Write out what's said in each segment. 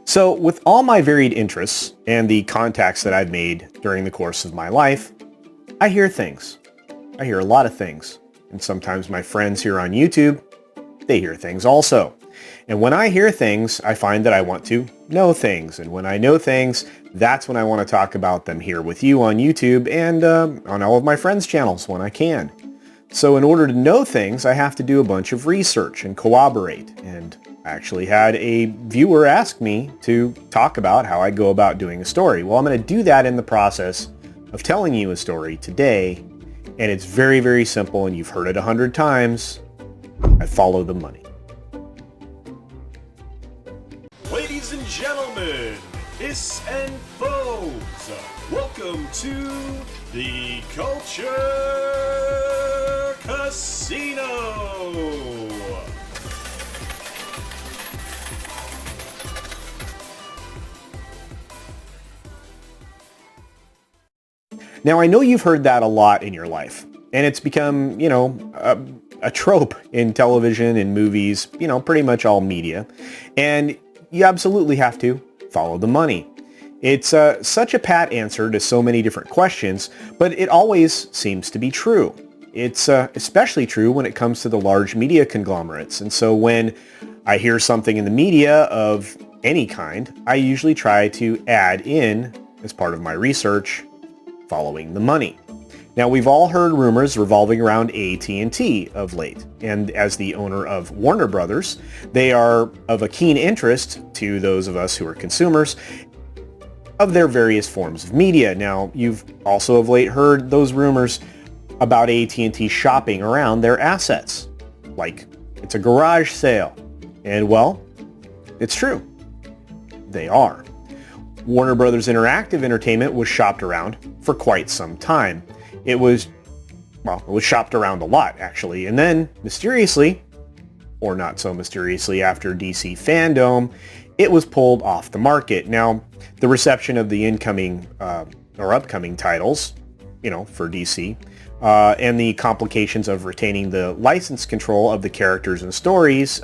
So with all my varied interests and the contacts that I've made during the course of my life, I hear things. I hear a lot of things. And sometimes my friends here on YouTube, they hear things also. And when I hear things, I find that I want to know things. And when I know things, that's when I want to talk about them here with you on YouTube and on all of my friends' channels when I can. So in order to know things, I have to do a bunch of research and corroborate. And I actually had a viewer ask me to talk about how I go about doing a story. Well, I'm going to do that in the process of telling you a story today. And it's very, very simple, and you've heard it 100 times. I follow the money. Ladies and gentlemen, hiss and foes, welcome to the Culture Casino. Now, I know you've heard that a lot in your life, and it's become, a trope in television and movies, pretty much all media. And you absolutely have to follow the money. It's such a pat answer to so many different questions, but it always seems to be true. It's especially true when it comes to the large media conglomerates. And so when I hear something in the media of any kind, I usually try to add in, as part of my research, following the money. Now, we've all heard rumors revolving around AT&T of late, and as the owner of Warner Brothers, they are of a keen interest to those of us who are consumers of their various forms of media. Now, you've also of late heard those rumors about AT&T shopping around their assets, like it's a garage sale. And well, it's true. They are. Warner Brothers Interactive Entertainment was shopped around for quite some time. It was shopped around a lot, actually. And then, mysteriously, or not so mysteriously, after DC Fandom, it was pulled off the market. Now, the reception of the incoming or upcoming titles, for DC, and the complications of retaining the license control of the characters and stories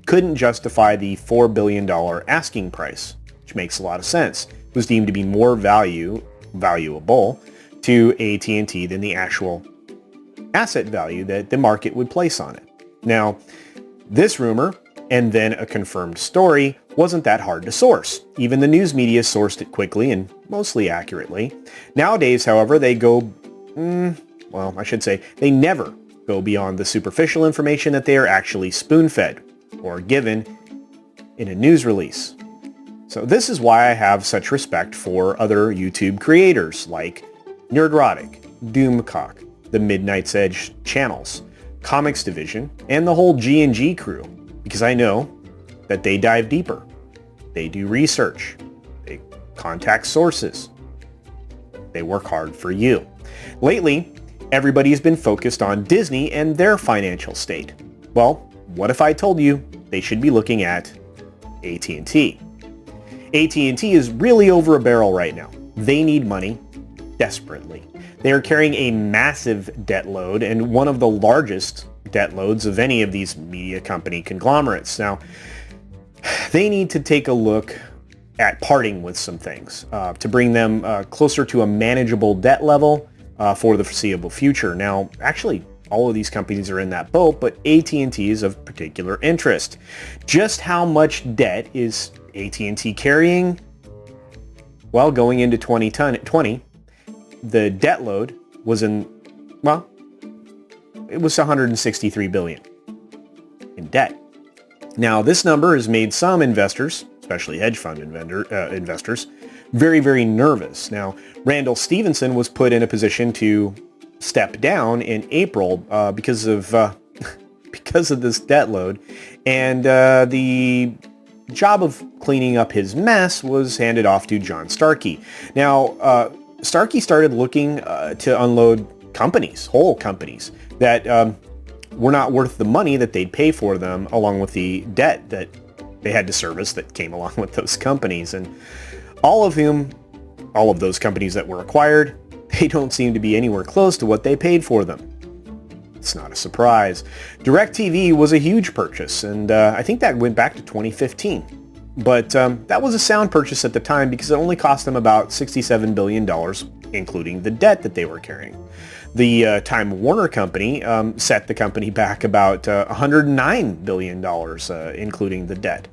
couldn't justify the $4 billion asking price, which makes a lot of sense. It was deemed to be more valuable to AT&T than the actual asset value that the market would place on it. Now, this rumor, and then a confirmed story, wasn't that hard to source. Even the news media sourced it quickly and mostly accurately. Nowadays, however, they they never go beyond the superficial information that they are actually spoon-fed or given in a news release. So this is why I have such respect for other YouTube creators like Nerdrotic, Doomcock, the Midnight's Edge channels, Comics Division, and the whole G&G crew, because I know that they dive deeper. They do research. They contact sources. They work hard for you. Lately, everybody's been focused on Disney and their financial state. Well, what if I told you they should be looking at AT&T? AT&T is really over a barrel right now. They need money desperately. They are carrying a massive debt load and one of the largest debt loads of any of these media company conglomerates. Now, they need to take a look at parting with some things to bring them closer to a manageable debt level for the foreseeable future. Now, actually, all of these companies are in that boat, but AT&T is of particular interest. Just how much debt is AT&T carrying? Well, going into 2020, the debt load was it was $163 billion in debt. Now, this number has made some investors, especially hedge fund investors, very, very nervous. Now, Randall Stevenson was put in a position to step down in April because of this debt load, and the job of cleaning up his mess was handed off to John Starkey. Now, Starkey started looking to unload whole companies that were not worth the money that they'd pay for them, along with the debt that they had to service that came along with those companies. And all of those companies that were acquired, they don't seem to be anywhere close to what they paid for them. It's not a surprise. DirecTV was a huge purchase, and I think that went back to 2015. But that was a sound purchase at the time because it only cost them about $67 billion, including the debt that they were carrying. The Time Warner Company set the company back about $109 billion, including the debt.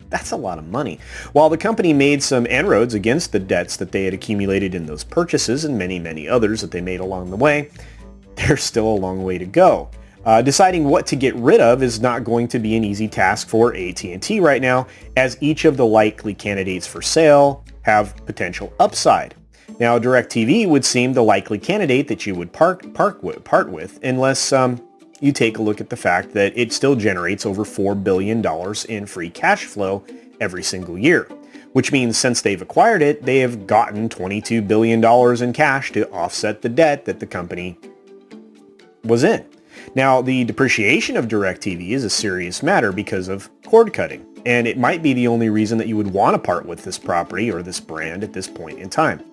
That's a lot of money. While the company made some inroads against the debts that they had accumulated in those purchases and many, many others that they made along the way, there's still a long way to go. Deciding what to get rid of is not going to be an easy task for AT&T right now, as each of the likely candidates for sale have potential upside. Now, DirecTV would seem the likely candidate that you would part with, unless you take a look at the fact that it still generates over $4 billion in free cash flow every single year, which means since they've acquired it, they have gotten $22 billion in cash to offset the debt that the company was in. Now, the depreciation of DirecTV is a serious matter because of cord cutting, and it might be the only reason that you would want to part with this property or this brand at this point in time.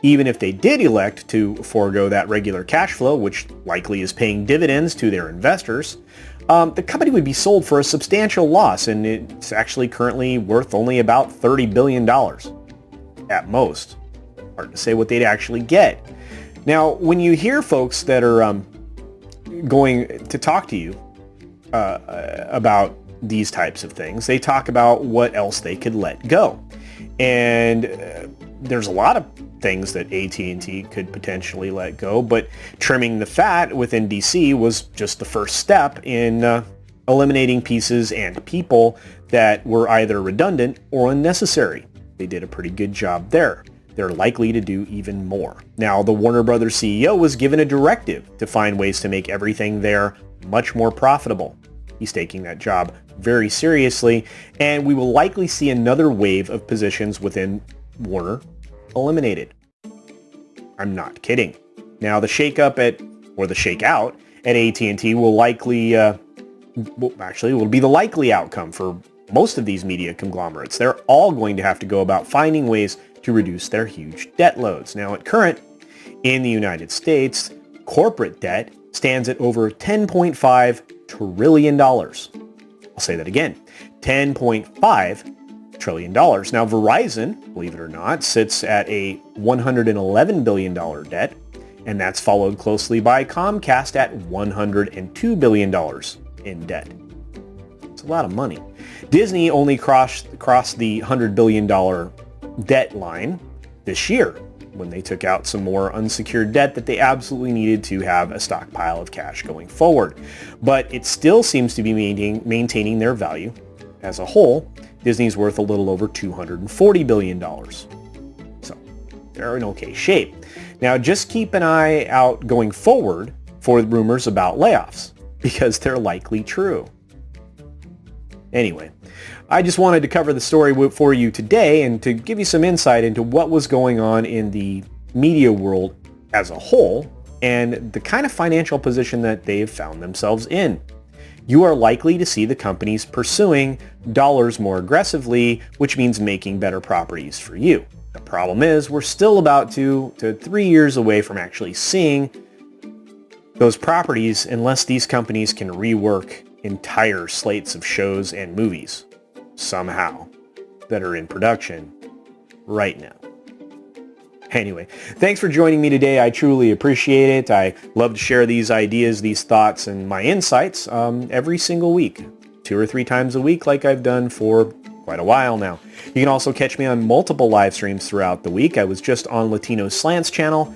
Even if they did elect to forego that regular cash flow, which likely is paying dividends to their investors, the company would be sold for a substantial loss, and it's actually currently worth only about $30 billion at most. Hard to say what they'd actually get. Now, when you hear folks that are going to talk to you about these types of things, they talk about what else they could let go. And there's a lot of things that AT&T could potentially let go, but trimming the fat within DC was just the first step in eliminating pieces and people that were either redundant or unnecessary. They did a pretty good job there. They're likely to do even more. Now, the Warner Brothers CEO was given a directive to find ways to make everything there much more profitable. He's taking that job very seriously, and we will likely see another wave of positions within Warner eliminated. I'm not kidding. Now, the shakeup or the shakeout at AT&T will likely, will be the likely outcome for most of these media conglomerates. They're all going to have to go about finding ways to reduce their huge debt loads. Now, at current, in the United States, corporate debt stands at over $10.5 trillion. I'll say that again, $10.5 trillion. Now, Verizon, believe it or not, sits at a $111 billion debt, and that's followed closely by Comcast at $102 billion in debt. It's a lot of money. Disney only crossed the $100 billion debt line this year when they took out some more unsecured debt that they absolutely needed to have a stockpile of cash going forward. But it still seems to be maintaining their value. As a whole, Disney's worth a little over $240 billion. So they're in okay shape. Now just keep an eye out going forward for rumors about layoffs, because they're likely true. Anyway, I just wanted to cover the story for you today and to give you some insight into what was going on in the media world as a whole and the kind of financial position that they've found themselves in. You are likely to see the companies pursuing dollars more aggressively, which means making better properties for you. The problem is we're still about 2 to 3 years away from actually seeing those properties unless these companies can rework entire slates of shows and movies somehow that are in production right now. Anyway, thanks for joining me today. I truly appreciate it. I love to share these ideas, these thoughts, and my insights every single week, 2 or 3 times a week like I've done for quite a while now. You can also catch me on multiple live streams throughout the week. I was just on Latino Slant's channel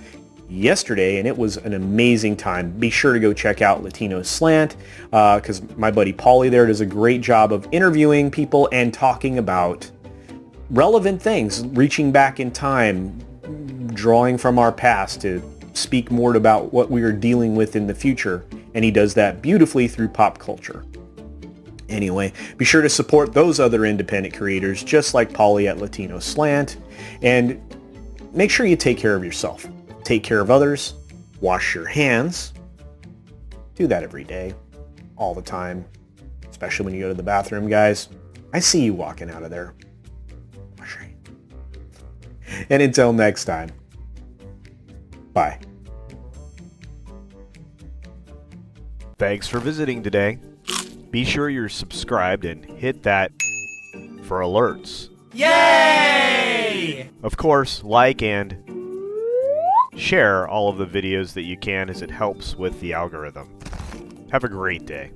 yesterday, and it was an amazing time. Be sure to go check out Latino Slant because my buddy Paulie there does a great job of interviewing people and talking about relevant things, reaching back in time, drawing from our past to speak more about what we are dealing with in the future, and he does that beautifully through pop culture. Anyway, be sure to support those other independent creators just like Paulie at Latino Slant, and make sure you take care of yourself. Take care of others, wash your hands, do that every day, all the time, especially when you go to the bathroom, guys. I see you walking out of there. Wash your hands. And until next time, bye. Thanks for visiting today. Be sure you're subscribed and hit that for alerts. Yay! Of course, like and share all of the videos that you can, as it helps with the algorithm. Have a great day.